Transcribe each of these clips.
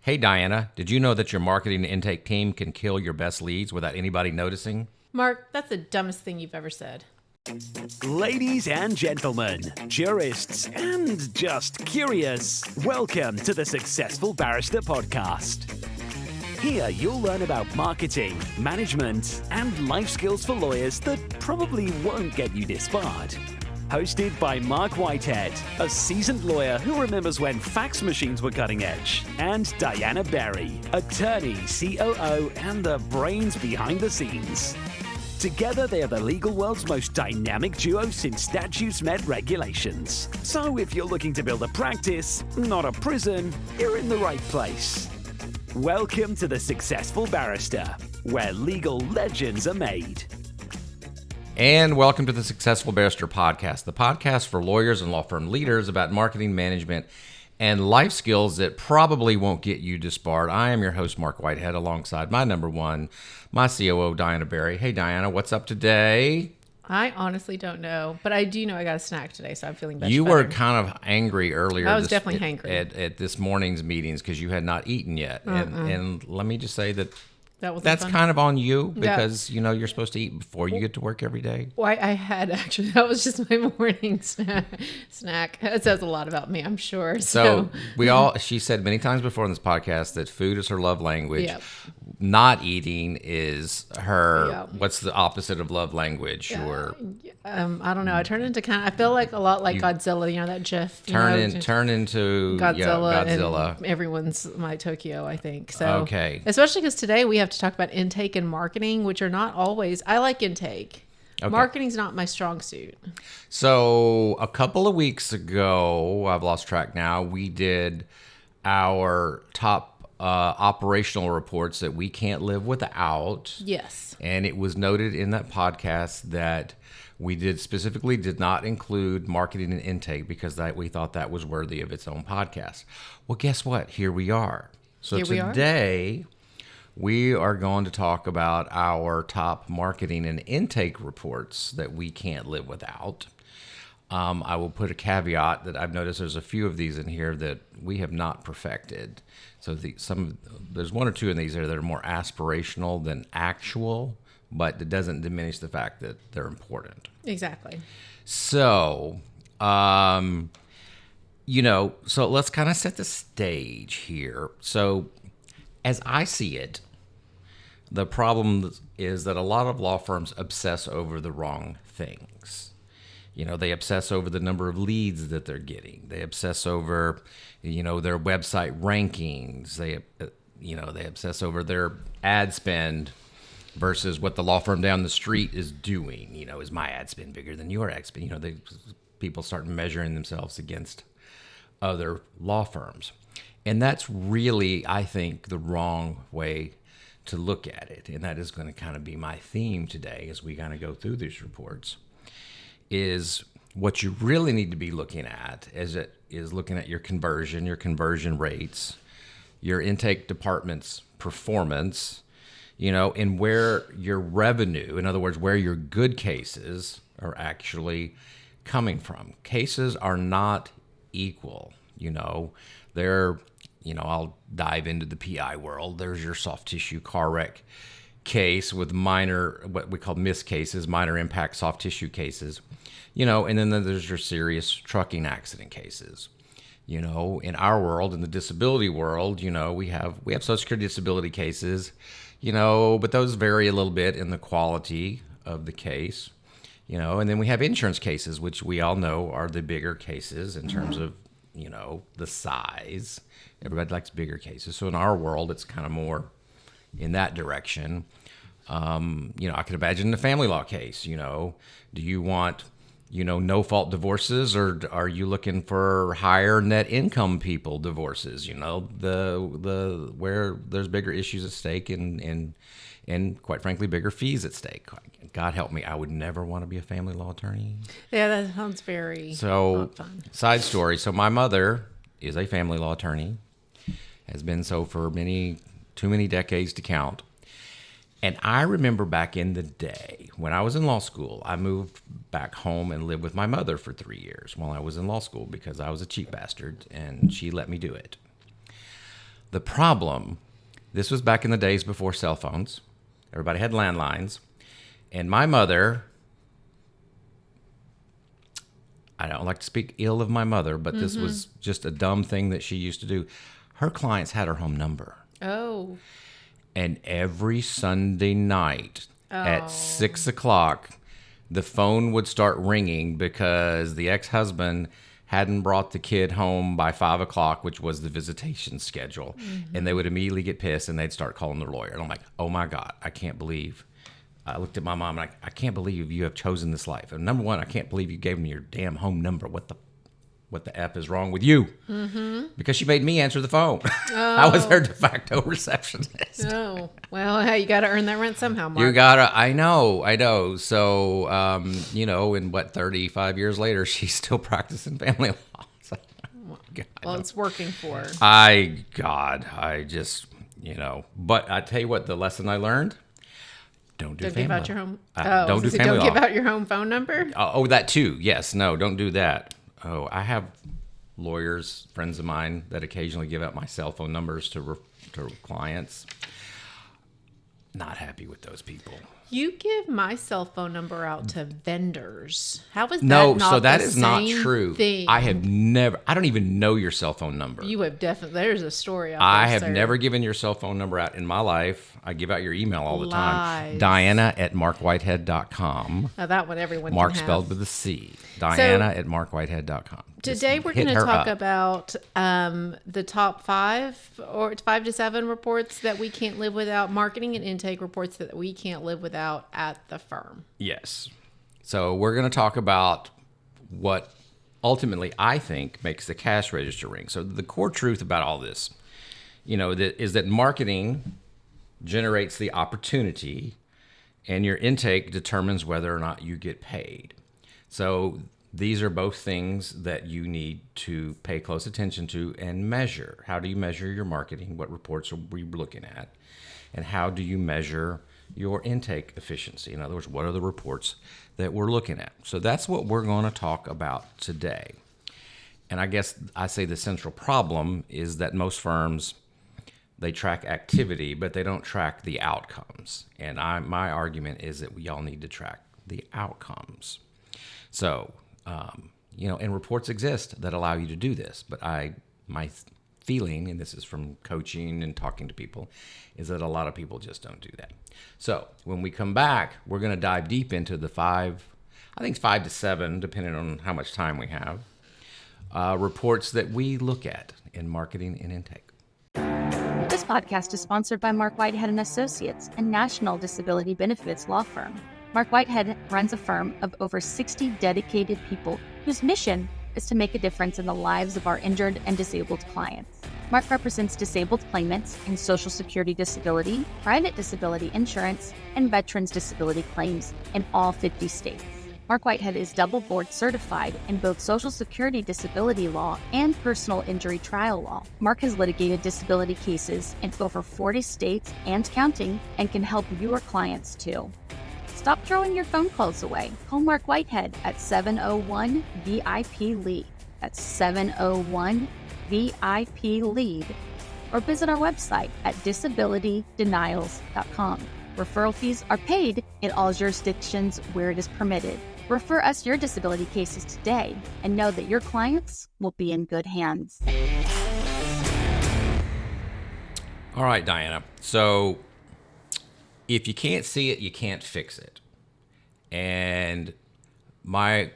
Hey, Diana, did you know that your marketing and intake team can kill your best leads without anybody noticing? Mark, that's the dumbest thing you've ever said. Ladies and gentlemen, jurists and just curious, welcome to the Successful Barrister podcast. Here you'll learn about marketing, management, and life skills for lawyers that probably won't get you disbarred. Hosted by Marc Whitehead, a seasoned lawyer who remembers when fax machines were cutting edge, and Diana Berry, attorney, COO, and the brains behind the scenes. Together, they are the legal world's most dynamic duo since statutes met regulations. So if you're looking to build a practice, not a prison, you're in the right place. Welcome to the Successful Barrister, where legal legends are made. And welcome to the Successful Barrister podcast, the podcast for lawyers and law firm leaders about marketing, management, and life skills that probably won't get you disbarred. I am your host, Marc Whitehead, alongside my number one, my COO, Diana Berry. Hey, Diana, what's up today? I honestly don't know, but I do know I got a snack today, so I'm feeling better. You were kind of angry earlier. I was definitely hangry. At this morning's meetings because you had not eaten yet. And let me just say that's fun. kind of on you because, you know, you're supposed to eat before you get to work every day. Well, I had actually, that was just my morning snack. It says a lot about me, I'm sure. So she said many times before in this podcast that food is her love language. Yep. Not eating is her, what's the opposite of love language? Or I don't know. I turned into I feel like a lot like Godzilla, you know, that GIF. Turn into Godzilla. And everyone's my Tokyo, I think. So, okay. Especially because today we have to talk about intake and marketing, which are not always, I like intake. Okay. Marketing's not my strong suit. So a couple of weeks ago, I've lost track now, we did our top operational reports that we can't live without. Yes. And it was noted in that podcast that we specifically did not include marketing and intake because we thought that was worthy of its own podcast. Well, guess what? Here we are. So today we are going to talk about our top marketing and intake reports that we can't live without. I will put a caveat that I've noticed there's a few of these in here that we have not perfected. So there's one or two in these that are more aspirational than actual, but it doesn't diminish the fact that they're important. Exactly. So, so let's kind of set the stage here. So as I see it, the problem is that a lot of law firms obsess over the wrong things. You know, they obsess over the number of leads that they're getting. They obsess over, their website rankings. They obsess over their ad spend versus what the law firm down the street is doing. You know, is my ad spend bigger than your ad spend? People start measuring themselves against other law firms. And that's really, I think, the wrong way to look at it. And that is going to kind of be my theme today as we kind of go through these reports. Is what you really need to be looking at is looking at your conversion rates, your intake department's performance, and where your revenue, in other words, where your good cases are actually coming from. Cases are not equal, I'll dive into the PI world. There's your soft tissue car wreck case with minor, what we call missed cases, minor impact soft tissue cases, and then there's your serious trucking accident cases. In our world, in the disability world, we have Social Security disability cases, but those vary a little bit in the quality of the case, and then we have insurance cases, which we all know are the bigger cases in terms of, the size. Everybody likes bigger cases. So in our world, it's kind of more in that direction. I could imagine the family law case, do you want, no fault divorces, or are you looking for higher net income people divorces, where there's bigger issues at stake and quite frankly, bigger fees at stake. God help me, I would never want to be a family law attorney. Yeah, that sounds very not fun. Side story. So my mother is a family law attorney, has been so for too many decades to count. And I remember back in the day when I was in law school, I moved back home and lived with my mother for 3 years while I was in law school because I was a cheap bastard and she let me do it. The problem, this was back in the days before cell phones. Everybody had landlines. And my mother, I don't like to speak ill of my mother, but this was just a dumb thing that she used to do. Her clients had her home number. Oh. And every Sunday night at 6 o'clock, the phone would start ringing because the ex-husband hadn't brought the kid home by 5 o'clock, which was the visitation schedule. And they would immediately get pissed and they'd start calling their lawyer. And I'm like, oh my God, I can't believe. I looked at my mom and I can't believe you have chosen this life. And number one, I can't believe you gave me your damn home number. What the F is wrong with you? Because she made me answer the phone. I was her de facto receptionist. Oh, well, hey, you got to earn that rent somehow, Mark. You gotta, I know. So, in 35 years later, she's still practicing family law. So, well, it's working for her. But I tell you what, the lesson I learned, don't do family. Give out your home. Don't do family Don't law. give out your home phone number. That too. Yes. No, don't do that. Oh, I have lawyers, friends of mine, that occasionally give out my cell phone numbers to clients. Not happy with those people. You give my cell phone number out to vendors. How is that No, not so that the is not same true. thing? I don't even know your cell phone number. You have definitely, there's a story out I there, have sir. never given your cell phone number out in my life. I give out your email all the time. Lies. Diana@markwhitehead.com. Now that one everyone Mark can have. spelled with a C. Diana@markwhitehead.com. Today we're going to talk about the top 5 or 5 to 7 reports that we can't live without, marketing and intake reports that we can't live without at the firm. Yes. So we're going to talk about what ultimately I think makes the cash register ring. So the core truth about all this, is that marketing generates the opportunity and your intake determines whether or not you get paid. So these are both things that you need to pay close attention to and measure. How do you measure your marketing? What reports are we looking at? And how do you measure your intake efficiency? In other words, what are the reports that we're looking at? So that's what we're going to talk about today. And I guess I say the central problem is that most firms, they track activity, but they don't track the outcomes. And my argument is that we all need to track the outcomes. So, and reports exist that allow you to do this. But my feeling, and this is from coaching and talking to people, is that a lot of people just don't do that. So when we come back, we're going to dive deep into the 5 to 7, depending on how much time we have, reports that we look at in marketing and intake. This podcast is sponsored by Marc Whitehead Associates, a national disability benefits law firm. Marc Whitehead runs a firm of over 60 dedicated people whose mission is to make a difference in the lives of our injured and disabled clients. Marc represents disabled claimants in Social Security disability, private disability insurance, and veterans disability claims in all 50 states. Marc Whitehead is double board certified in both Social Security disability law and personal injury trial law. Marc has litigated disability cases in over 40 states and counting and can help your clients too. Stop throwing your phone calls away. Call Marc Whitehead at 701-VIP-LEAD. That's 701-VIP-LEAD. Or visit our website at disabilitydenials.com. Referral fees are paid in all jurisdictions where it is permitted. Refer us your disability cases today and know that your clients will be in good hands. All right, Diana. So if you can't see it, you can't fix it. And my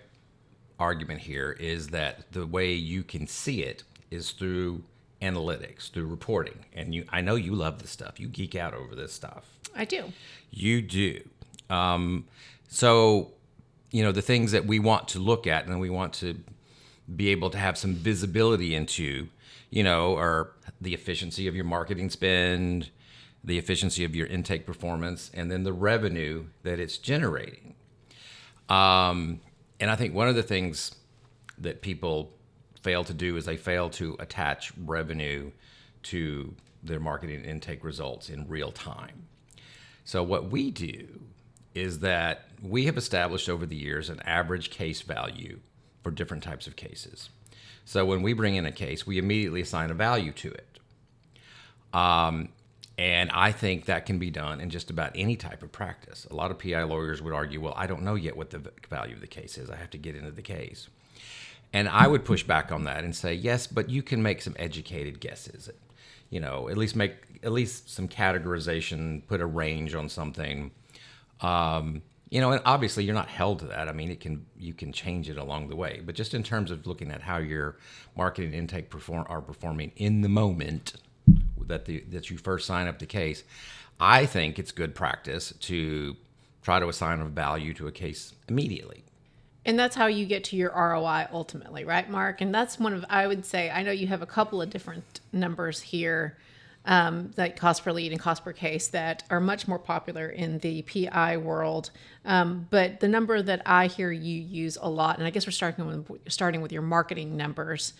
argument here is that the way you can see it is through analytics, through reporting. And I know you love this stuff. You geek out over this stuff. I do. You do. So, the things that we want to look at and we want to be able to have some visibility into, are the efficiency of your marketing spend, the efficiency of your intake performance, and then the revenue that it's generating. And I think one of the things that people fail to do is they fail to attach revenue to their marketing and intake results in real time. So what we do is that we have established over the years an average case value for different types of cases. So when we bring in a case, we immediately assign a value to it. And I think that can be done in just about any type of practice. A lot of PI lawyers would argue, well, I don't know yet what the value of the case is. I have to get into the case. And I would push back on that and say, yes, but you can make some educated guesses. At least make some categorization, put a range on something. And obviously you're not held to that. I mean, you can change it along the way. But just in terms of looking at how your marketing and intake are performing in the moment that you first sign up the case, I think it's good practice to try to assign a value to a case immediately. And that's how you get to your ROI ultimately, right, Mark? And that's I would say, I know you have a couple of different numbers here, like cost per lead and cost per case, that are much more popular in the PI world. But the number that I hear you use a lot, and I guess we're starting with your marketing numbers,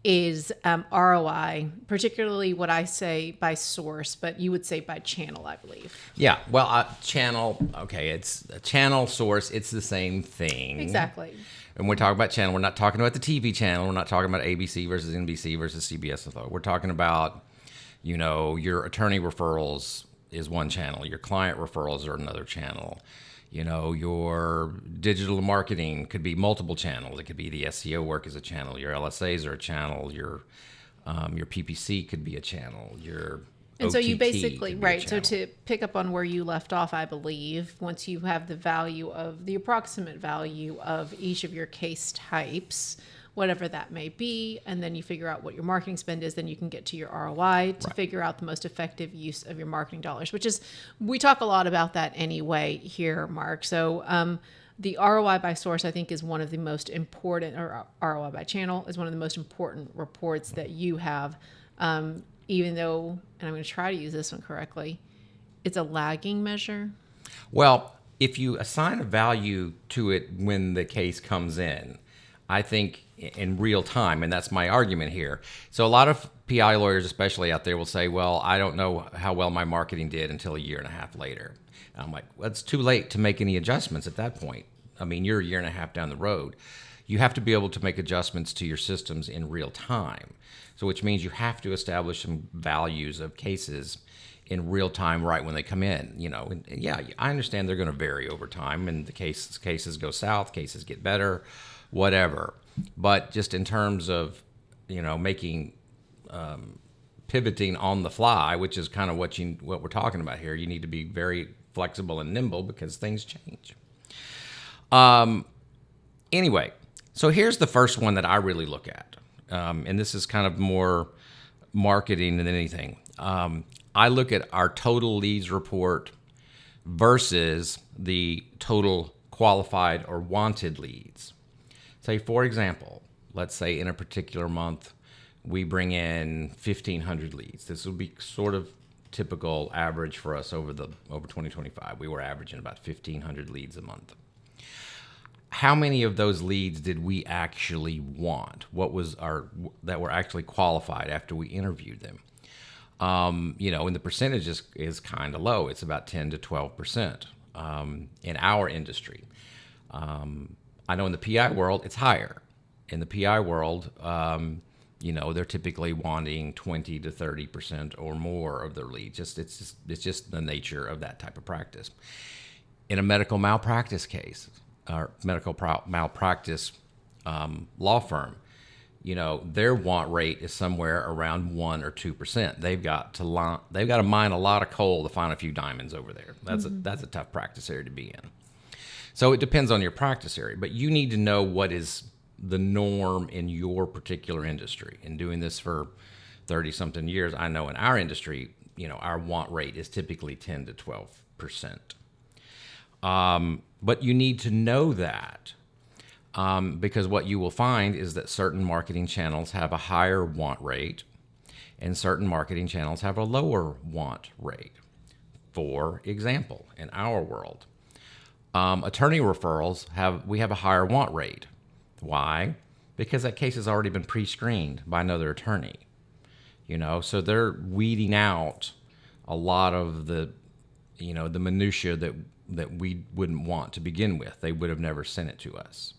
is ROI, particularly what I say by source, but you would say by channel, I believe. Yeah, well, channel, okay, it's a channel, source, it's the same thing. Exactly. And we're talking about channel, we're not talking about the TV channel, we're not talking about ABC versus NBC versus CBS. We're talking about, your attorney referrals is one channel, your client referrals are another channel. Your digital marketing could be multiple channels. It could be the SEO work as a channel. Your LSAs are a channel. Your PPC could be a channel. And so you basically, right. So to pick up on where you left off, I believe, once you have the approximate value of each of your case types, whatever that may be, and then you figure out what your marketing spend is, then you can get to your ROI to figure out the most effective use of your marketing dollars, we talk a lot about that anyway here, Mark. So the ROI by source, I think, is one of the most important, or ROI by channel is one of the most important reports that you have, even though, and I'm going to try to use this one correctly, it's a lagging measure. Well, if you assign a value to it when the case comes in, I think in real time, and that's my argument here. So a lot of PI lawyers, especially out there, will say, well, I don't know how well my marketing did until a year and a half later. And I'm like, well, it's too late to make any adjustments at that point. I mean, you're a year and a half down the road. You have to be able to make adjustments to your systems in real time. So which means you have to establish some values of cases in real time right when they come in. And yeah, I understand they're going to vary over time, and the cases go south, cases get better, whatever. But just in terms of, making pivoting on the fly, which is kind of what we're talking about here, you need to be very flexible and nimble because things change. Anyway, so here's the first one that I really look at, and this is kind of more marketing than anything. I look at our total leads report versus the total qualified or wanted leads. Say, for example, let's say in a particular month, we bring in 1,500 leads. This would be sort of typical average for us over 2025. We were averaging about 1,500 leads a month. How many of those leads did we actually want? What was that were actually qualified after we interviewed them? And the percentage is kind of low. It's about 10 to 12% in our industry. I know in the PI world, it's higher. In the PI world, they're typically wanting 20 to 30% or more of their leads. It's just the nature of that type of practice. In a medical malpractice case, or medical malpractice law firm, their want rate is somewhere around 1 or 2%. They've got to mine a lot of coal to find a few diamonds over there. That's a tough practice area to be in. So it depends on your practice area, but you need to know what is the norm in your particular industry. And doing this for 30-something years, I know in our industry, our want rate is typically 10 to 12%. But you need to know that because what you will find is that certain marketing channels have a higher want rate and certain marketing channels have a lower want rate. For example, in our world, attorney referrals we have a higher want rate. Why? Because that case has already been pre-screened by another attorney. So they're weeding out a lot of the minutia that we wouldn't want to begin with. They would have never sent it to us.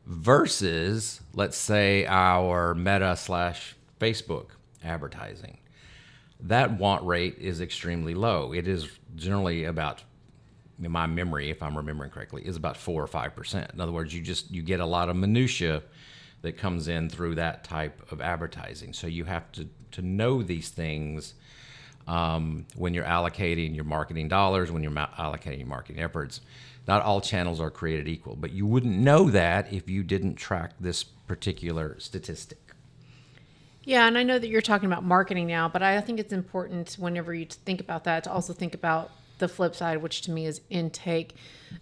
Versus, let's say, our Meta/Facebook advertising. that want rate is extremely low. It is generally about, in my memory, if I'm remembering correctly, is about 4 or 5%. In other words, you get a lot of minutia that comes in through that type of advertising. So you have to know these things when you're allocating your marketing dollars, when you're allocating your marketing efforts. Not all channels are created equal, but you wouldn't know that if you didn't track this particular statistic. Yeah, and I know that you're talking about marketing now, but I think it's important whenever you think about that to also think about the flip side, which to me is intake.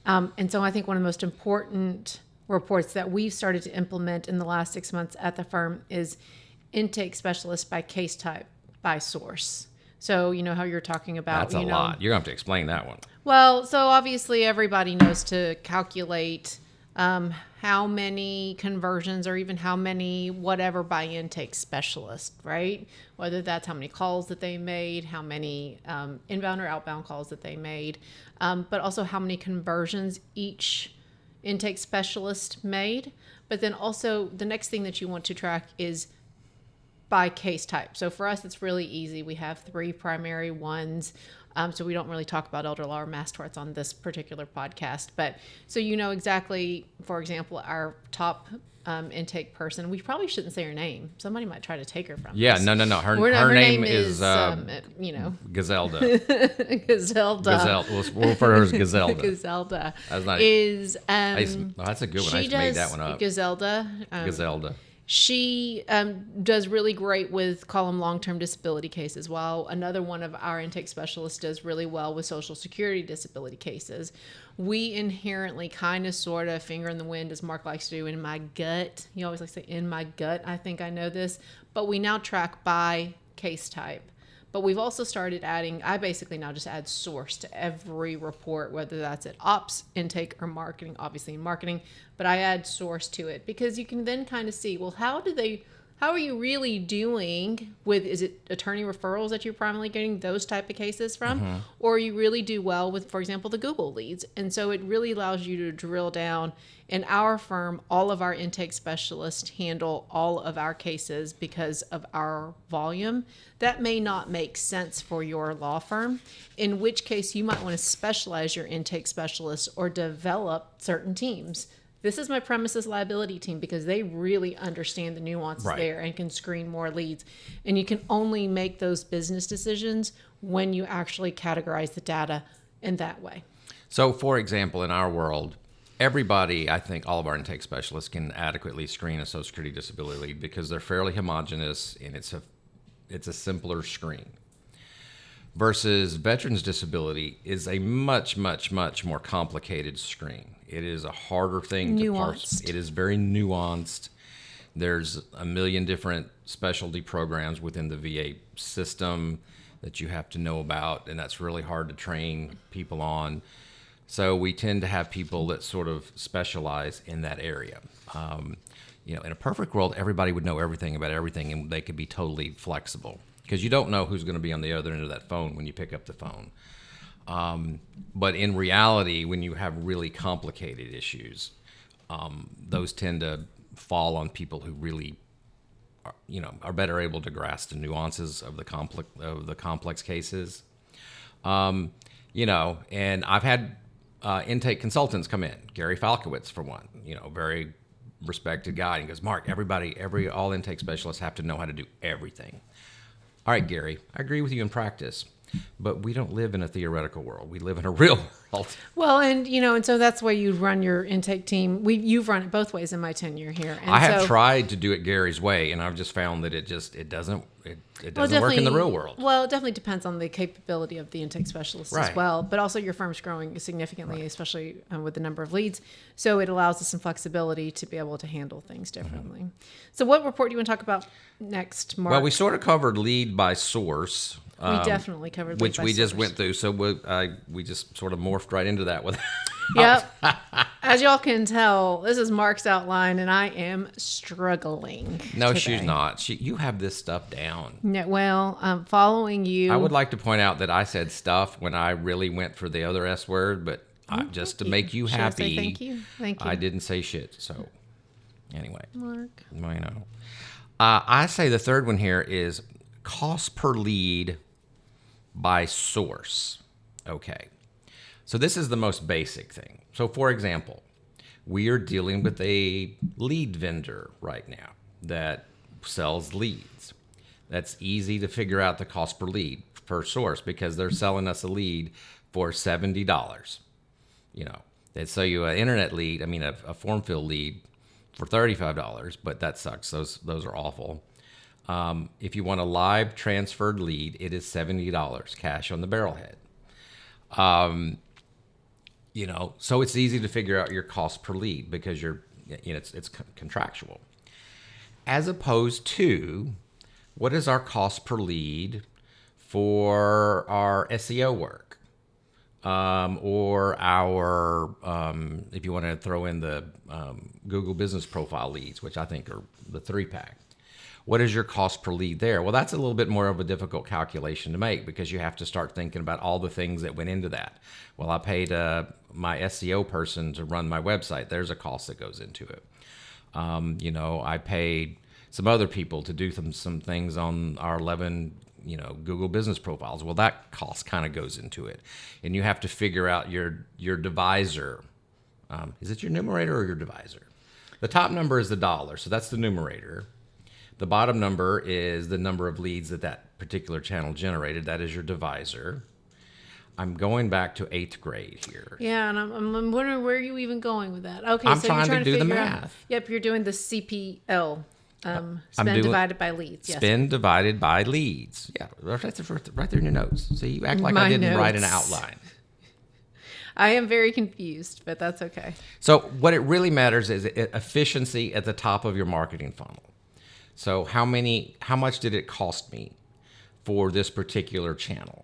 And so I think one of the most important reports that we've started to implement in the last 6 months at the firm is intake specialist by case type, by source. So you know how you're talking about... That's a lot. You're going to have to explain that one. Well, so obviously everybody knows to calculate how many conversions or even how many whatever by intake specialist, right? Whether that's how many calls that they made, how many inbound or outbound calls that they made, but also how many conversions each intake specialist made. But then also the next thing that you want to track is by case type. So for us, it's really easy. We have 3 primary ones. So we don't really talk about elder law or mass torts on this particular podcast. But so you know exactly, for example, our top intake person. We probably shouldn't say her name. Somebody might try to take her from us. Yeah, no. Her name is Gazelda. Gazelda. We'll refer to her as Gazelda. Gazelda. That's not that's a good one. I just made that one up. Gazelda. She does really great with column long-term disability cases, while another one of our intake specialists does really well with Social Security disability cases. We inherently kind of sort of finger in the wind, as Marc likes to do, in my gut. He always likes to say, in my gut, I think I know this. But we now track by case type. But we've also started adding, I basically now just add source to every report, whether that's at ops, intake, or marketing, obviously in marketing, but I add source to it because you can then kind of see, well, how are you really doing with, is it attorney referrals that you're primarily getting those type of cases from? Or you really do well with, for example, the Google leads. And so it really allows you to drill down. In our firm, all of our intake specialists handle all of our cases because of our volume. That may not make sense for your law firm, in which case you might want to specialize your intake specialists or develop certain teams. This is my premises liability team because they really understand the nuances there and can screen more leads. And you can only make those business decisions when you actually categorize the data in that way. So, for example, in our world, everybody, I think all of our intake specialists can adequately screen a Social Security disability lead because they're fairly homogenous and it's a simpler screen. Versus veterans disability is a much, much, much more complicated screen. It is a harder thing to parse. It is very nuanced. There's a million different specialty programs within the VA system that you have to know about, and that's really hard to train people on. So we tend to have people that sort of specialize in that area. In a perfect world, everybody would know everything about everything, and they could be totally flexible because you don't know who's going to be on the other end of that phone when you pick up the phone. But in reality, when you have really complicated issues, those tend to fall on people who really are better able to grasp the nuances of the complex cases. And I've had intake consultants come in, Gary Falkowitz for one, very respected guy. And he goes, Marc, all intake specialists have to know how to do everything. All right, Gary, I agree with you in practice, but we don't live in a theoretical world. We live in a real world. Well, and so that's why you run your intake team. You've run it both ways in my tenure here. And I have tried to do it Gary's way, and I've just found that it doesn't work in the real world. Well, it definitely depends on the capability of the intake specialist as well. But also your firm's growing significantly, especially with the number of leads. So it allows us some flexibility to be able to handle things differently. So what report do you want to talk about next, Marc? Well, we sort of covered lead by source. We definitely covered lead which by we source. Just went through. So we just sort of morphed right into that with. Yep. As y'all can tell, this is Marc's outline, and I am struggling. No, today. she's not. You have this stuff down. No, well, I'm following you. I would like to point out that I said stuff when I really went for the other S word, but just to make you happy, thank you. I didn't say shit. So anyway, Marc. I say the third one here is cost per lead by source. Okay. So this is the most basic thing. So for example, we are dealing with a lead vendor right now that sells leads. That's easy to figure out the cost per lead per source because they're selling us a lead for $70. You know, they sell you an internet lead, a form fill lead for $35, but that sucks. Those are awful. If you want a live transferred lead, it is $70 cash on the barrelhead. So it's easy to figure out your cost per lead because it's contractual. As opposed to, what is our cost per lead for our SEO work? Or our, if you want to throw in the Google Business Profile leads, which I think are the 3-pack. What is your cost per lead there? Well, that's a little bit more of a difficult calculation to make because you have to start thinking about all the things that went into that. Well, I paid my SEO person to run my website. There's a cost that goes into it. I paid some other people to do some things on our 11 Google Business Profiles. Well, that cost kind of goes into it. And you have to figure out your divisor. Is it your numerator or your divisor? The top number is the dollar, so that's the numerator. The bottom number is the number of leads that particular channel generated. That is your divisor. I'm going back to 8th grade here. Yeah, and I'm wondering where you even going with that. Okay, I'm so trying you're trying to do the figure math. out, yep, you're doing the CPL. Spend divided by leads. Yes. Spend divided by leads. Yeah, right there in your notes. See, you act like My I didn't write an notes. outline. I am very confused, but that's okay. So what it really matters is efficiency at the top of your marketing funnel. So how much did it cost me for this particular channel?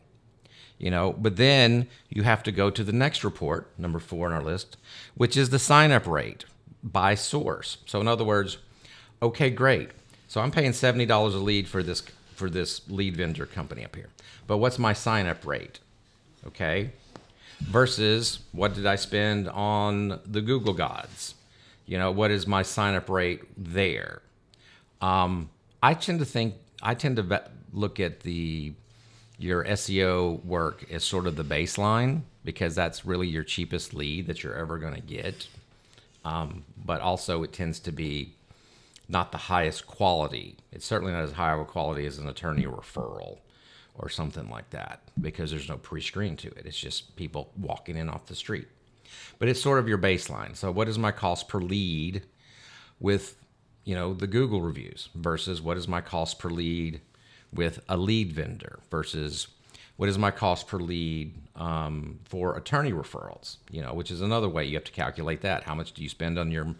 But then you have to go to the next report, number 4 on our list, which is the sign-up rate by source. So in other words, okay, great. So I'm paying $70 a lead for this lead vendor company up here. But what's my sign-up rate? Okay. Versus what did I spend on the Google Gods? What is my sign-up rate there? I tend to look at your SEO work as sort of the baseline because that's really your cheapest lead that you're ever going to get. But also it tends to be not the highest quality. It's certainly not as high of a quality as an attorney referral or something like that because there's no pre-screen to it. It's just people walking in off the street. But it's sort of your baseline. So what is my cost per lead with the Google reviews versus what is my cost per lead with a lead vendor versus what is my cost per lead for attorney referrals, which is another way you have to calculate that. How much do you spend on your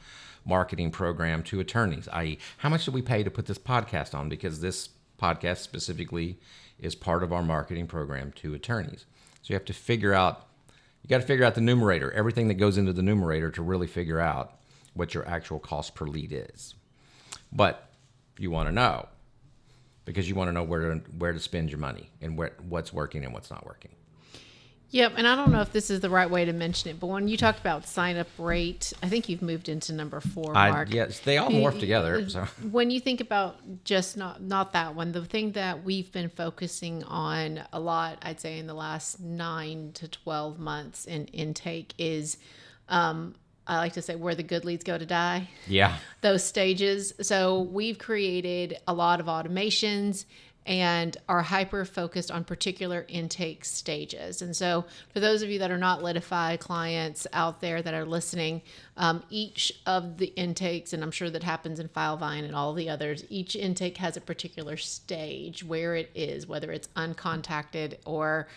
marketing program to attorneys, i.e. how much do we pay to put this podcast on because this podcast specifically is part of our marketing program to attorneys. So you got to figure out the numerator, everything that goes into the numerator to really figure out what your actual cost per lead is. But you want to know because you want to know where to spend your money and what's working and what's not working. Yep, and I don't know if this is the right way to mention it, but when you talked about sign-up rate, I think you've moved into number 4, Mark. Yes, they all morph together. So when you think about just not that one, the thing that we've been focusing on a lot, I'd say in the last 9 to 12 months in intake is I like to say where the good leads go to die. Yeah. Those stages. So we've created a lot of automations and are hyper focused on particular intake stages. And so for those of you that are not Litify clients out there that are listening, each of the intakes, and I'm sure that happens in Filevine and all the others, each intake has a particular stage where it is, whether it's uncontacted or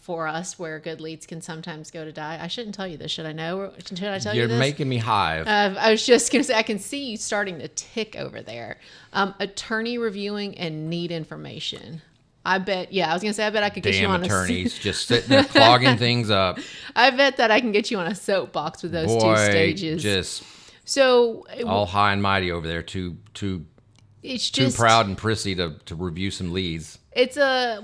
for us where good leads can sometimes go to die. I shouldn't tell you this. Should I know? Should I tell you this? You're making me hive. I was just going to say, I can see you starting to tick over there. Attorney reviewing and need information. I bet I could get you on attorneys just sitting there clogging things up. I bet that I can get you on a soapbox with those two stages. Just so all high and mighty over there to It's too just proud and prissy to review some leads. It's a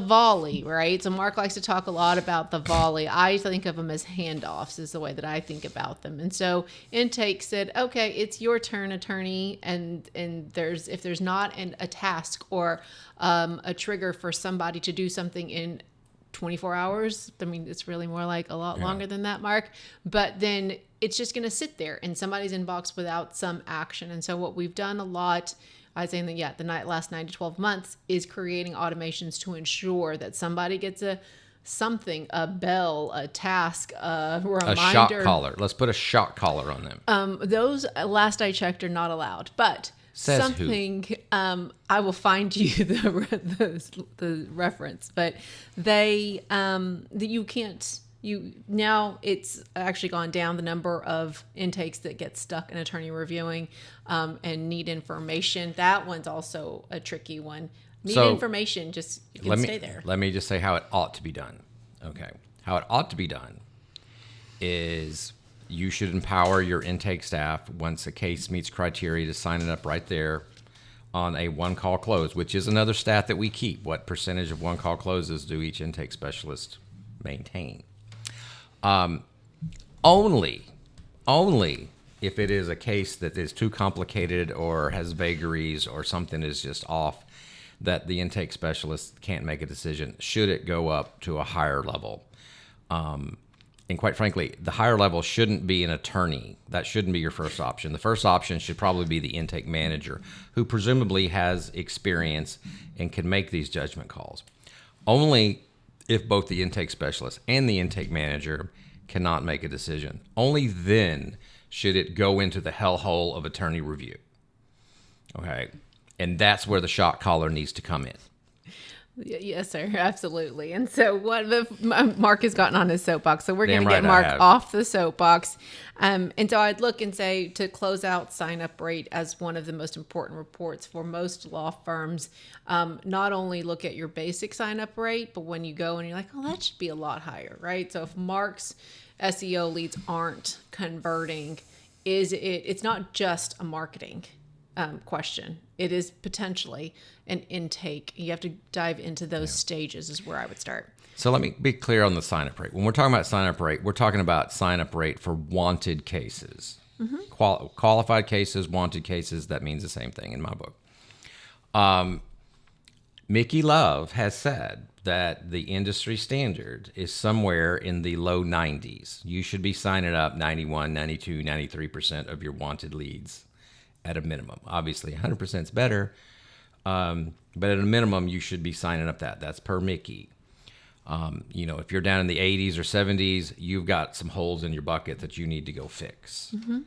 volley, right? So Marc likes to talk a lot about the volley. I think of them as handoffs is the way that I think about them. And so intake said, okay, it's your turn, attorney. And if there's not a task or a trigger for somebody to do something in 24 hours, I mean, it's really more like a lot longer than that, Marc. But then it's just going to sit there in somebody's inbox without some action. And so what we've done a lot, I was saying that, the last 9 to 12 months is creating automations to ensure that somebody gets a bell, a task, a reminder. A shock collar. Let's put a shock collar on them. Those, last I checked, are not allowed. But Says something, I will find you the reference. But you can't. Now it's actually gone down the number of intakes that get stuck in attorney reviewing and need information. That one's also a tricky one. Need information, just you can stay there. Let me just say how it ought to be done. Okay. How it ought to be done is you should empower your intake staff once a case meets criteria to sign it up right there on a one-call close, which is another stat that we keep. What percentage of one-call closes do each intake specialist maintain? Only if it is a case that is too complicated or has vagaries or something is just off, that the intake specialist can't make a decision, should it go up to a higher level. And quite frankly, the higher level shouldn't be an attorney. That shouldn't be your first option. The first option should probably be the intake manager, who presumably has experience and can make these judgment calls. Only if both the intake specialist and the intake manager cannot make a decision. Only then should it go into the hellhole of attorney review. Okay? And that's where the shock collar needs to come in. Yes, sir. Absolutely. And so Marc has gotten on his soapbox. So we're going to get Damn right Marc off the soapbox. And so I'd look and say to close out sign-up rate as one of the most important reports for most law firms. Not only look at your basic sign-up rate, but when you go and you're like, oh, that should be a lot higher, right? So if Marc's SEO leads aren't converting, it's not just a marketing question. It is potentially an intake. You have to dive into those stages is where I would start. So let me be clear on the sign-up rate. When we're talking about sign-up rate, we're talking about sign-up rate for wanted cases. Mm-hmm. Qualified cases, wanted cases, that means the same thing in my book. Mickey Love has said that the industry standard is somewhere in the low 90s. You should be signing up 91, 92, 93% of your wanted leads at a minimum. Obviously, 100% is better, but at a minimum, you should be signing up that. That's per Mickey. If you're down in the 80s or 70s, you've got some holes in your bucket that you need to go fix. Mm-hmm.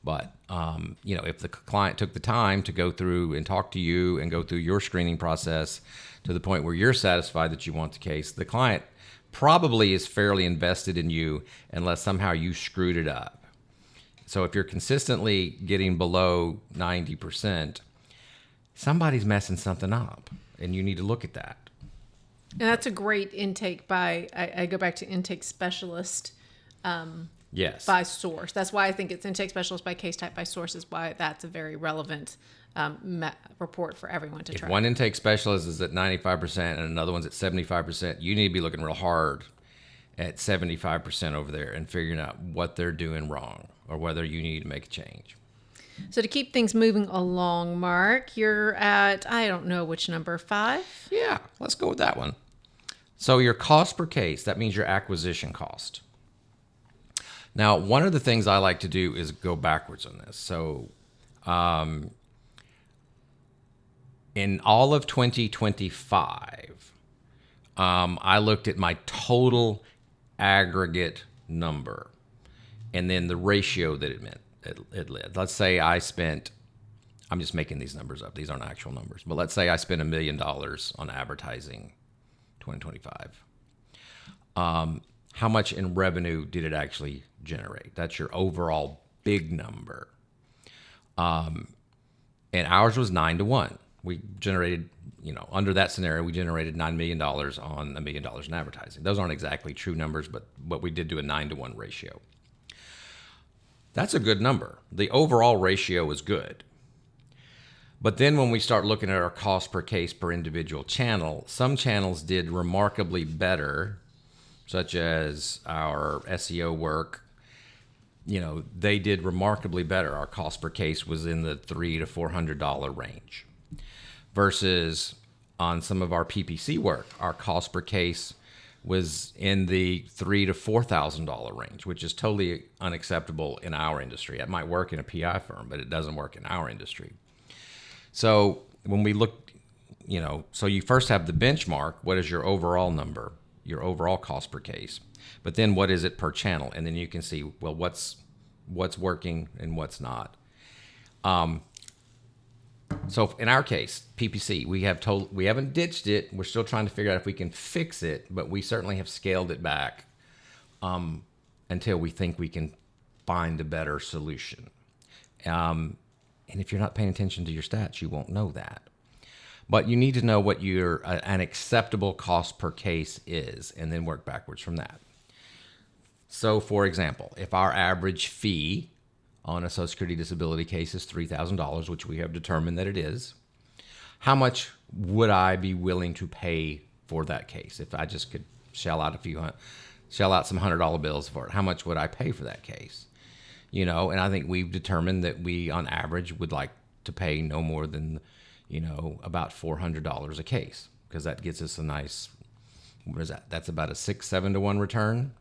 But, if the client took the time to go through and talk to you and go through your screening process to the point where you're satisfied that you want the case, the client probably is fairly invested in you unless somehow you screwed it up. So if you're consistently getting below 90%, somebody's messing something up, and you need to look at that. And that's a great intake by, I go back to intake specialist yes, by source. That's why I think it's intake specialist by case type by source is why that's a very relevant report for everyone to track. If one intake specialist is at 95% and another one's at 75%, you need to be looking real hard at 75% over there and figuring out what they're doing wrong or whether you need to make a change. So to keep things moving along, Marc, you're at, I don't know which number, 5? Yeah, let's go with that one. So your cost per case, that means your acquisition cost. Now, one of the things I like to do is go backwards on this. So in all of 2025, I looked at my total aggregate number and then the ratio that it meant. It led. Let's say I spent, I'm just making these numbers up. These aren't actual numbers. But let's say I spent $1 million on advertising 2025. How much in revenue did it actually generate? That's your overall big number. And ours was 9-1. We generated, under that scenario, we generated $9 million on $1 million in advertising. Those aren't exactly true numbers, but we did do a 9-1 ratio. That's a good number. The overall ratio is good. But then when we start looking at our cost per case per individual channel, some channels did remarkably better, such as our SEO work. They did remarkably better. Our cost per case was in the $300 to $400 range, versus on some of our PPC work, our cost per case was in the $3,000 to $4,000 range, which is totally unacceptable in our industry. It might work in a PI firm, but it doesn't work in our industry. So when we look, so you first have the benchmark. What is your overall number, your overall cost per case? But then what is it per channel? And then you can see, well, what's working and what's not. So in our case, PPC, we haven't ditched it. We're still trying to figure out if we can fix it, but we certainly have scaled it back until we think we can find a better solution. And if you're not paying attention to your stats, you won't know that. But you need to know what an acceptable cost per case is, and then work backwards from that. So, for example, if our average fee on a Social Security disability case is $3,000, which we have determined that it is, how much would I be willing to pay for that case? If I just could shell out some $100 bills for it, how much would I pay for that case? And I think we've determined that we, on average, would like to pay no more than, about $400 a case, because that gets us a nice, what is that? That's about a 6-7 to 1 return.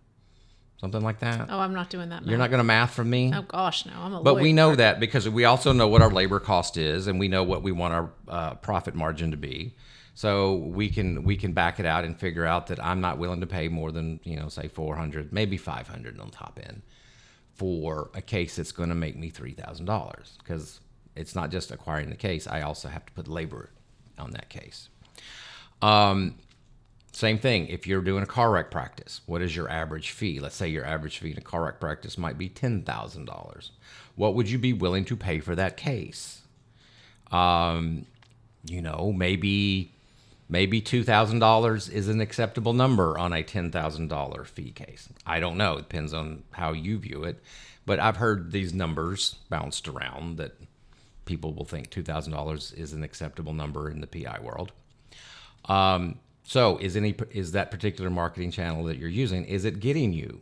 Something like that. Oh, I'm not doing that math. You're not going to math from me? Oh, gosh, no. I'm a lawyer. But we know that because we also know what our labor cost is, and we know what we want our profit margin to be. So we can back it out and figure out that I'm not willing to pay more than, say $400, maybe $500 on the top end for a case that's going to make me $3,000, because it's not just acquiring the case. I also have to put labor on that case. Same thing, if you're doing a car wreck practice, what is your average fee? Let's say your average fee in a car wreck practice might be $10,000. What would you be willing to pay for that case? Maybe $2,000 is an acceptable number on a $10,000 fee case. I don't know. It depends on how you view it. But I've heard these numbers bounced around that people will think $2,000 is an acceptable number in the PI world. So is that particular marketing channel that you're using, is it getting you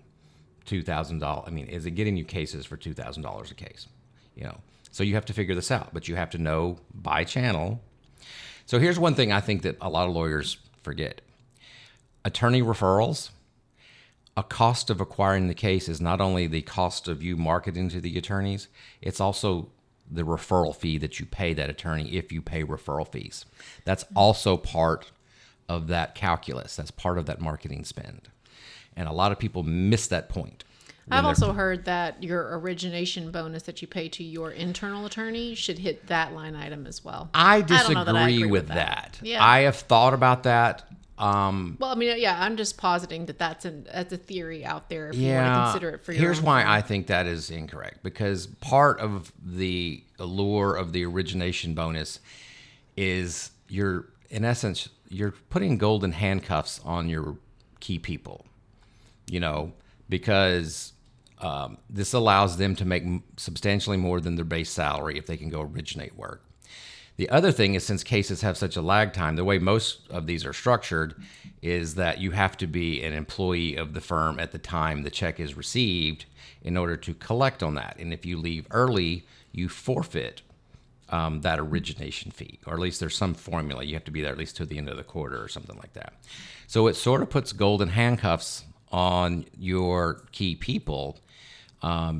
$2,000? I mean, is it getting you cases for $2,000 a case? So you have to figure this out, but you have to know by channel. So here's one thing I think that a lot of lawyers forget. Attorney referrals, a cost of acquiring the case is not only the cost of you marketing to the attorneys, it's also the referral fee that you pay that attorney if you pay referral fees. That's also part of that calculus. That's part of that marketing spend. And a lot of people miss that point. I've also heard that your origination bonus that you pay to your internal attorney should hit that line item as well. I disagree with that. Yeah. I have thought about that. Well, I mean, yeah, I'm just positing that that's a theory out there if you want to consider it for your Here's own why firm. I think that is incorrect. Because part of the allure of the origination bonus is you're putting golden handcuffs on your key people, because this allows them to make substantially more than their base salary if they can go originate work. The other thing is, since cases have such a lag time, the way most of these are structured is that you have to be an employee of the firm at the time the check is received in order to collect on that. And if you leave early, you forfeit that origination fee, or at least there's some formula. You have to be there at least to the end of the quarter or something like that. So it sort of puts golden handcuffs on your key people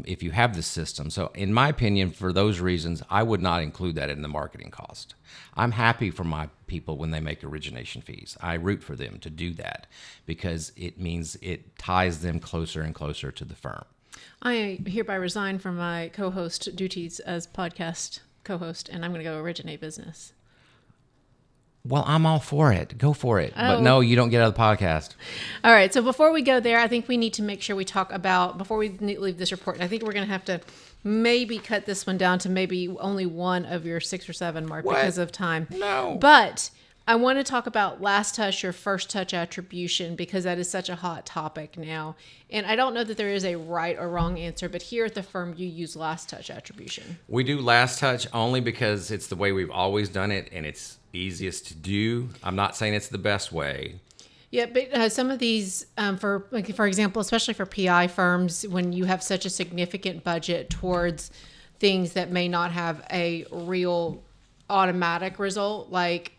if you have this system. So in my opinion, for those reasons, I would not include that in the marketing cost. I'm happy for my people when they make origination fees. I root for them to do that because it means it ties them closer and closer to the firm. I hereby resign from my co-host duties as podcast co-host, and I'm going to go originate business. Well, I'm all for it. Go for it. But no, you don't get out of the podcast. All right. So before we go there, I think we need to make sure we talk about, before we leave this report, I think we're going to have to maybe cut this one down to maybe only one of your 6 or 7, Mark, because of time. No. But I want to talk about last touch or first touch attribution because that is such a hot topic now. And I don't know that there is a right or wrong answer, but here at the firm, you use last touch attribution. We do last touch only because it's the way we've always done it and it's easiest to do. I'm not saying it's the best way. Yeah, but some of these, for example, especially for PI firms, when you have such a significant budget towards things that may not have a real automatic result, like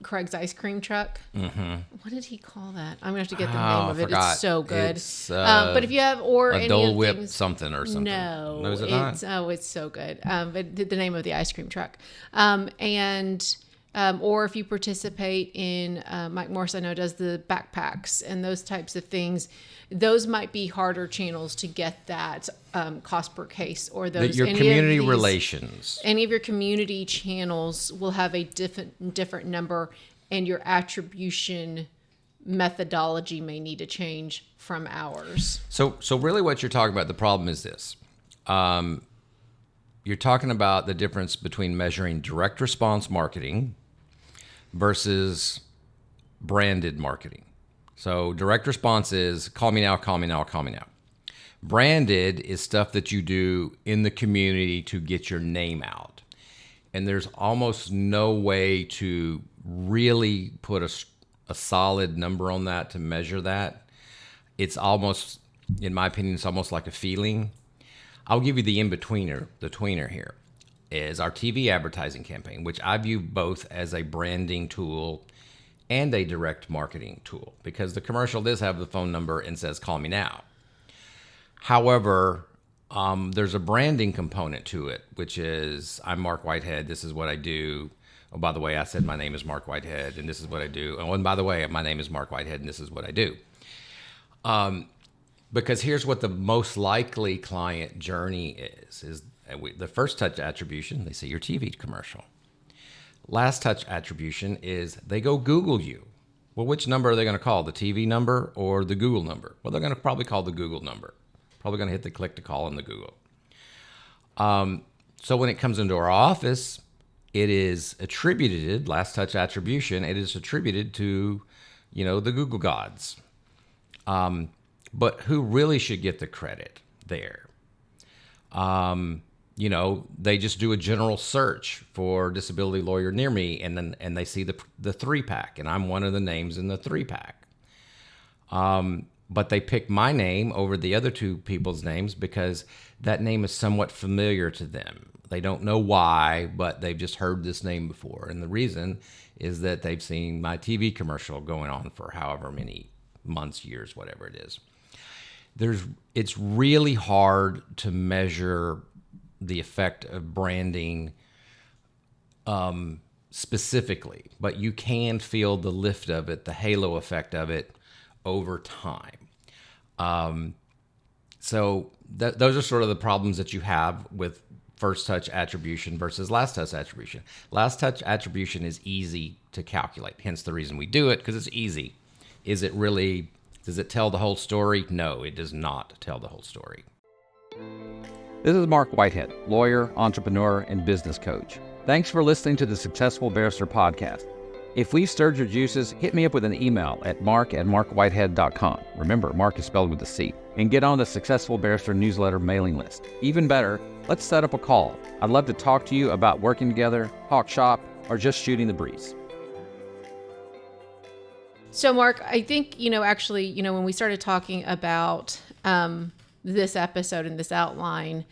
Craig's ice cream truck. Mm-hmm. What did he call that? I'm gonna have to get the name of it. It's so good. It's, but if you have a any Dole of Whip things, something or something. No, is it not? It's so good. But the name of the ice cream truck, or if you participate in, Mike Morse, I know, does the backpacks and those types of things. Those might be harder channels to get that cost per case, or those Your community relations. Any of your community channels will have a different number, and your attribution methodology may need to change from ours. So really, what you're talking about, the problem is this. You're talking about the difference between measuring direct response marketing versus branded marketing. So direct response is call me now, call me now, call me now. Branded is stuff that you do in the community to get your name out. And there's almost no way to really put a solid number on that to measure that. It's almost, in my opinion, it's almost like a feeling. I'll give you the in-betweener, the tweener here, is our TV advertising campaign, which I view both as a branding tool and a direct marketing tool, because the commercial does have the phone number and says, call me now. However, there's a branding component to it, which is, I'm Marc Whitehead, this is what I do. Oh, by the way, I said my name is Marc Whitehead, and this is what I do. Oh, and by the way, my name is Marc Whitehead, and this is what I do. Because here's what the most likely client journey is the first touch attribution, they see your TV commercial. Last touch attribution is they go Google you. Well, which number are they going to call? The TV number or the Google number? Well, they're going to probably call the Google number. Probably going to hit the click to call in the Google. So when it comes into our office, it is attributed, last touch attribution, it is attributed to, the Google gods. But who really should get the credit there? They just do a general search for disability lawyer near me, and they see the 3-pack, and I'm one of the names in the 3-pack. But they pick my name over the other two people's names because that name is somewhat familiar to them. They don't know why, but they've just heard this name before. And the reason is that they've seen my TV commercial going on for however many months, years, whatever it is. It's really hard to measure the effect of branding specifically, but you can feel the lift of it, the halo effect of it over time. So those are sort of the problems that you have with first touch attribution versus last touch attribution. Last touch attribution is easy to calculate, hence the reason we do it, because it's easy. Does it tell the whole story? No, it does not tell the whole story. This is Marc Whitehead, lawyer, entrepreneur, and business coach. Thanks for listening to the Successful Barrister podcast. If we've stirred your juices, hit me up with an email at marc@marcwhitehead.com. Remember, Marc is spelled with a C. And get on the Successful Barrister newsletter mailing list. Even better, let's set up a call. I'd love to talk to you about working together, talk shop, or just shooting the breeze. So, Marc, I think, when we started talking about this episode and this outline,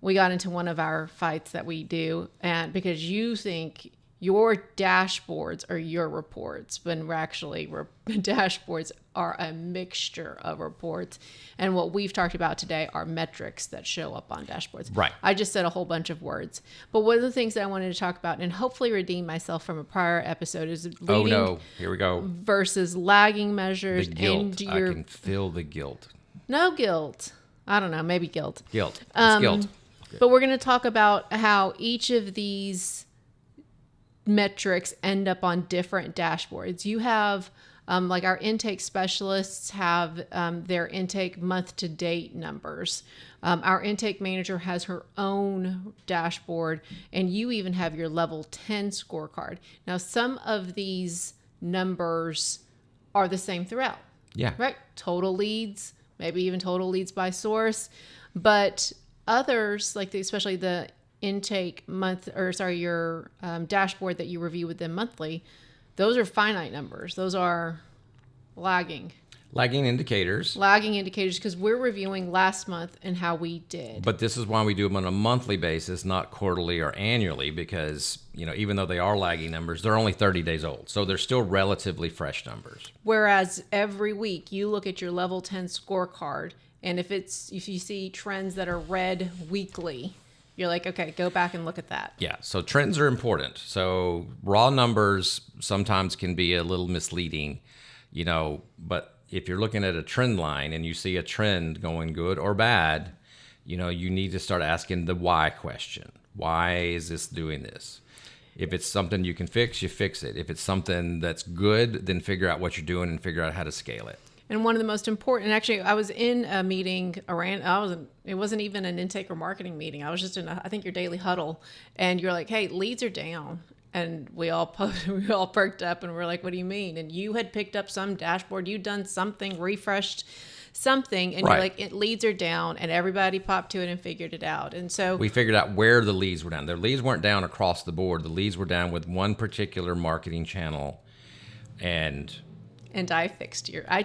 we got into one of our fights that we do, and because you think your dashboards are your reports, when we're actually dashboards are a mixture of reports. And what we've talked about today are metrics that show up on dashboards. Right. I just said a whole bunch of words. But one of the things that I wanted to talk about and hopefully redeem myself from a prior episode is leading Oh no, here we go. versus lagging measures. The guilt. And I can feel the guilt. No guilt. I don't know, maybe guilt. Guilt. It's guilt. But we're going to talk about how each of these metrics end up on different dashboards. You have Like our intake specialists have their intake month-to-date numbers. Our intake manager has her own dashboard, and you even have your level 10 scorecard. Now, some of these numbers are the same throughout. Yeah. Right? Total leads, maybe even total leads by source. But others, like especially the intake your dashboard that you review with them monthly, those are finite numbers. Those are lagging indicators. Because we're reviewing last month and how we did. But this is why we do them on a monthly basis, not quarterly or annually, because, even though they are lagging numbers, they're only 30 days old. So they're still relatively fresh numbers. Whereas every week you look at your level 10 scorecard, and if you see trends that are red weekly, you're like, okay, go back and look at that. Yeah, so trends are important. So raw numbers sometimes can be a little misleading, but if you're looking at a trend line and you see a trend going good or bad, you need to start asking the why question. Why is this doing this? If it's something you can fix, you fix it. If it's something that's good, then figure out what you're doing and figure out how to scale it. And one of the most important, actually, I was in a meeting it wasn't even an intake or marketing meeting. I was just in I think your daily huddle, and you're like, hey, leads are down. And we all perked up and we're like, what do you mean? And you had picked up some dashboard, you'd done something, refreshed something, and right. You're like, leads are down, and everybody popped to it and figured it out. And so we figured out where the leads were down. The leads weren't down across the board. The leads were down with one particular marketing channel, and I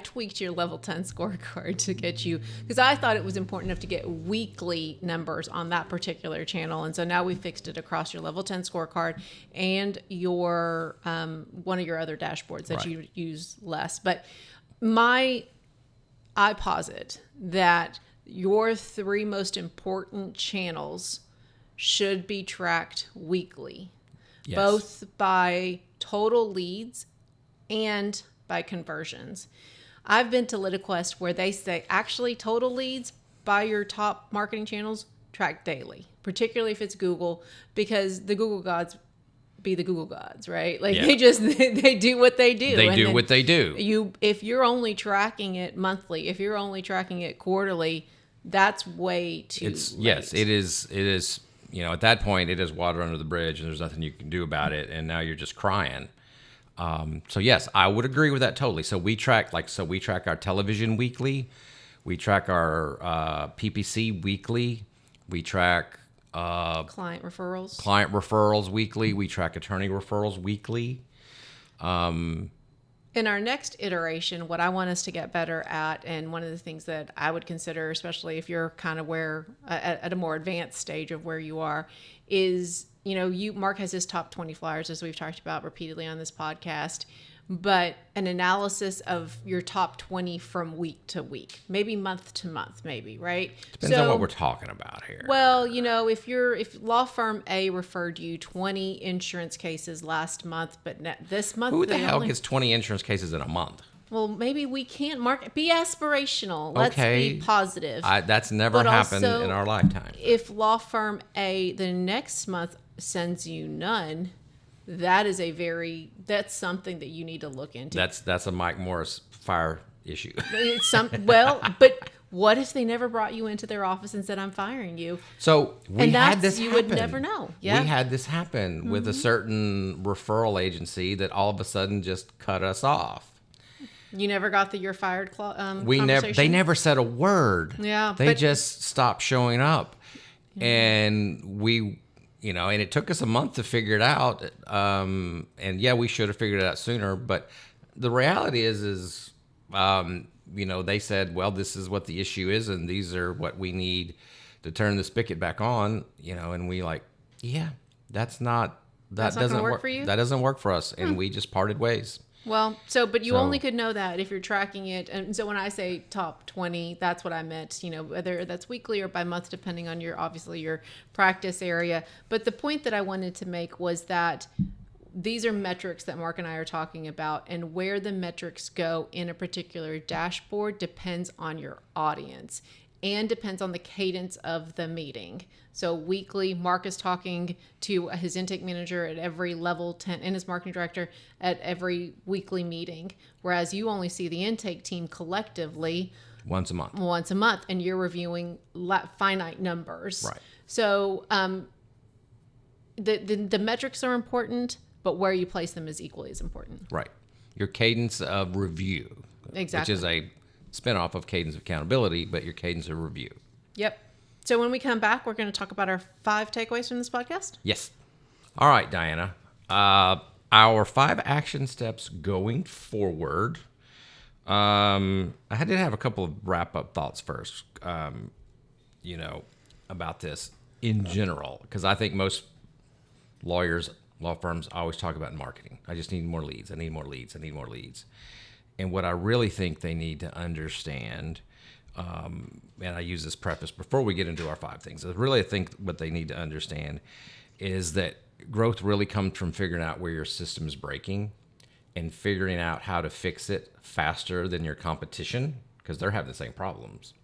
tweaked your level 10 scorecard to get you, because I thought it was important enough to get weekly numbers on that particular channel. And so now we fixed it across your level 10 scorecard and your one of your other dashboards that you use less. But I posit that your 3 most important channels should be tracked weekly, yes. both by total leads and by conversions. I've been to LitaQuest where they say actually total leads by your top marketing channels track daily, particularly if it's Google, because the Google gods be the Google gods, right? Like they do what they do. They do what they do. If you're only tracking it monthly, if you're only tracking it quarterly, that's way too late. Yes, it is. At that point, it is water under the bridge, and there's nothing you can do about it. And now you're just crying. So yes, I would agree with that totally. So we track our television weekly, we track our PPC weekly, we track client referrals weekly, we track attorney referrals weekly. In our next iteration, what I want us to get better at, and one of the things that I would consider, especially if you're kind of at a more advanced stage of where you are, is Marc has his top 20 flyers, as we've talked about repeatedly on this podcast, but an analysis of your top 20 from week to week, maybe month to month, right? Depends on what we're talking about here. Well, if law firm A referred you 20 insurance cases last month, but this month, who the hell gets 20 insurance cases in a month? Well, maybe we can't, Marc. Be aspirational. Let's be positive. That's never happened in our lifetime. If law firm A the next month sends you none, that's something that you need to look into. That's a Mike Morris fire issue. But what if they never brought you into their office and said, I'm firing you? So we had this happen. You would never know. Yeah. We had this happen with a certain referral agency that all of a sudden just cut us off. You never got the you're fired conversation? They never said a word. Yeah. They just stopped showing up. Yeah. And we, and it took us a month to figure it out. And we should have figured it out sooner. But the reality is, they said, well, this is what the issue is, and these are what we need to turn the spigot back on, and we that doesn't work for you. That doesn't work for us. And we just parted ways. Well, but you only could know that if you're tracking it. And so when I say top 20, that's what I meant, whether that's weekly or by month, depending on your practice area. But the point that I wanted to make was that these are metrics that Marc and I are talking about, and where the metrics go in a particular dashboard depends on your audience. and depends on the cadence of the meeting. So weekly, Marc is talking to his intake manager at every level 10 and his marketing director at every weekly meeting, whereas you only see the intake team collectively once a month, and you're reviewing finite numbers. Right. So the metrics are important, but where you place them is equally as important. Right. Your cadence of review, Exactly. which is a spinoff of cadence of accountability, but your cadence of review. Yep. So when we come back, we're going to talk about our 5 takeaways from this podcast. Yes. All right, Diana. Our 5 action steps going forward. I did have a couple of wrap-up thoughts first, about this in general, because I think most lawyers, law firms always talk about marketing. I just need more leads. I need more leads. I need more leads. And what I really think they need to understand, and I use this preface before we get into our 5 things, I really think what they need to understand is that growth really comes from figuring out where your system is breaking and figuring out how to fix it faster than your competition, because they're having the same problems.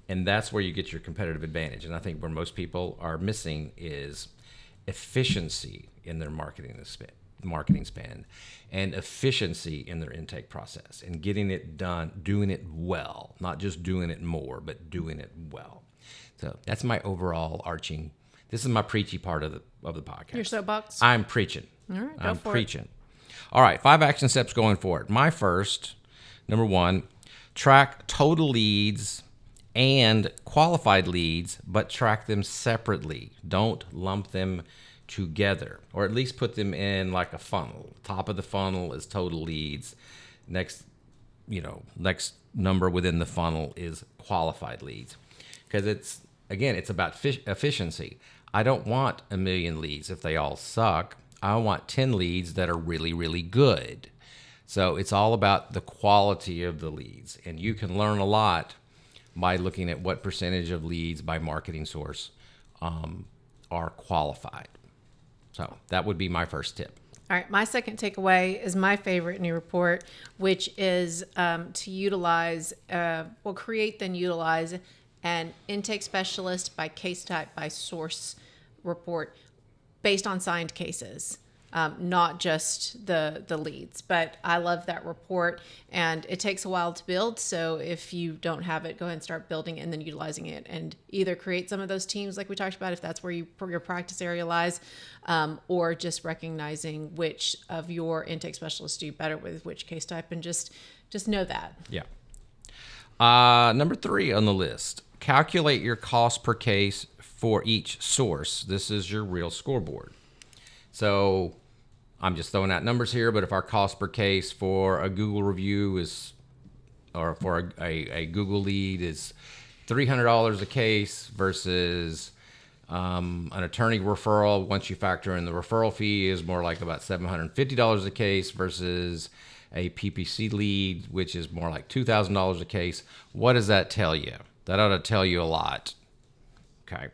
And that's where you get your competitive advantage. And I think where most people are missing is efficiency in their marketing spend and efficiency in their intake process and getting it done, doing it well, not just doing it more, but doing it well. So that's my overall this is my preachy part of the podcast. Your soapbox? I'm preaching. All right, go I'm for it. preaching. All right, 5 action steps going forward. My first, number 1, track total leads and qualified leads, but track them separately. Don't lump them together, or at least put them in like a funnel. Top of the funnel is total leads. Next number within the funnel is qualified leads, because it's about efficiency. I don't want 1 million leads if they all suck. I want 10 leads that are really, really good. So it's all about the quality of the leads, and you can learn a lot by looking at what percentage of leads by marketing source are qualified. So that would be my first tip. All right, my second takeaway is my favorite new report, which is to utilize, create then utilize an intake specialist by case type by source report based on signed cases, not just the leads. But I love that report, and it takes a while to build. So if you don't have it, go ahead and start building it and then utilizing it, and either create some of those teams like we talked about, if that's where your practice area lies, or just recognizing which of your intake specialists do better with which case type, and just know that. Yeah. Number 3 on the list, calculate your cost per case for each source. This is your real scoreboard. So I'm just throwing out numbers here, but if our cost per case for a Google review or for a Google lead is $300 a case versus an attorney referral, once you factor in the referral fee, is more like about $750 a case versus a PPC lead, which is more like $2,000 a case. What does that tell you? That ought to tell you a lot. Okay.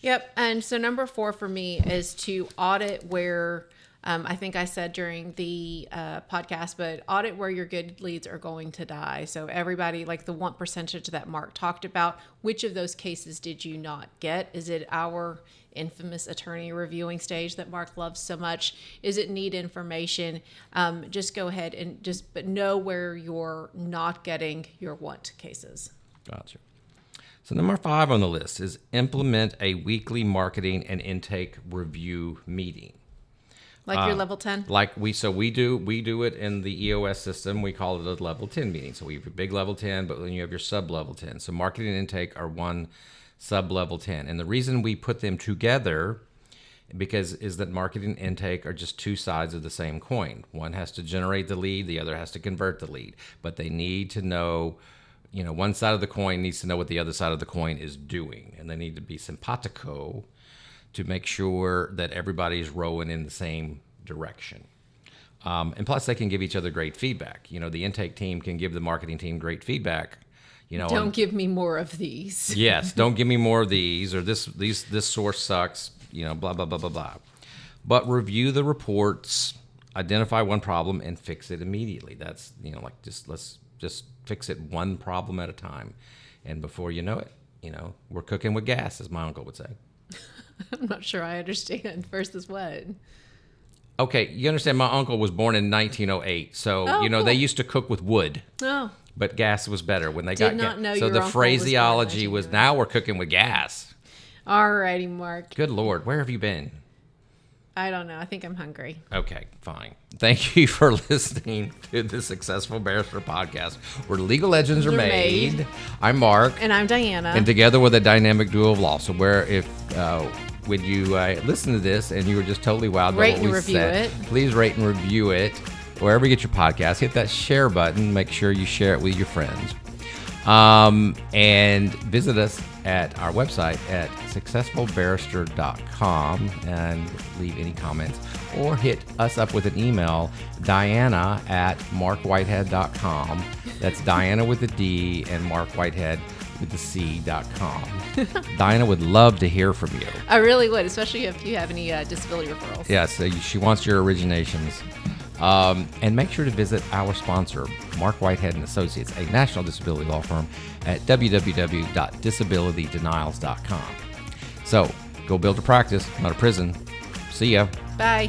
Yep. And so number 4 for me is to audit where, I think I said during the podcast, but audit where your good leads are going to die. So everybody, like the 1% that Marc talked about, which of those cases did you not get? Is it our infamous attorney reviewing stage that Marc loves so much? Is it need information? Just go ahead and but know where you're not getting your want cases. Gotcha. So number 5 on the list is implement a weekly marketing and intake review meeting. Like your level 10? Like we do it in the EOS system. We call it a level 10 meeting. So we have your big level 10, but then you have your sub level 10. So marketing and intake are one sub level 10. And the reason we put them together is that marketing and intake are just 2 sides of the same coin. One has to generate the lead, the other has to convert the lead. But they need to know, one side of the coin needs to know what the other side of the coin is doing. And they need to be simpatico to make sure that everybody's rowing in the same direction. And plus, they can give each other great feedback. The intake team can give the marketing team great feedback. Don't give me more of these. Yes, don't give me more of these, or this source sucks. Blah blah blah blah blah. But review the reports, identify one problem, and fix it immediately. That's let's just fix it one problem at a time. And before you know it, we're cooking with gas, as my uncle would say. I'm not sure I understand. Versus what? Okay, you understand my uncle was born in 1908, so, Cool. they used to cook with wood. Oh, But gas was better when they Did got not gas. know So your the uncle was phraseology born was, in now we're cooking with gas. all righty, Mark. Good Lord, where have you been? I don't know. I think I'm hungry. Okay, fine. Thank you for listening to the Successful Barrister podcast, where legal legends are made. I'm Mark. And I'm Diana. And together with a dynamic duo of law. So when you listen to this and you were just totally wowed by Rate what and we review said, it. please rate and review it. Wherever you get your podcast, hit that share button. Make sure you share it with your friends. And visit us at our website at successfulbarrister.com and leave any comments, or hit us up with an email, diana@markwhitehead.com. That's Diana with a D and Marc Whitehead with the C.com. Diana would love to hear from you. I really would, especially if you have any disability referrals. Yes, she wants your originations. And make sure to visit our sponsor, Marc Whitehead Associates, a national disability law firm, at www.disabilitydenials.com. So go build a practice, not a prison. See ya. Bye.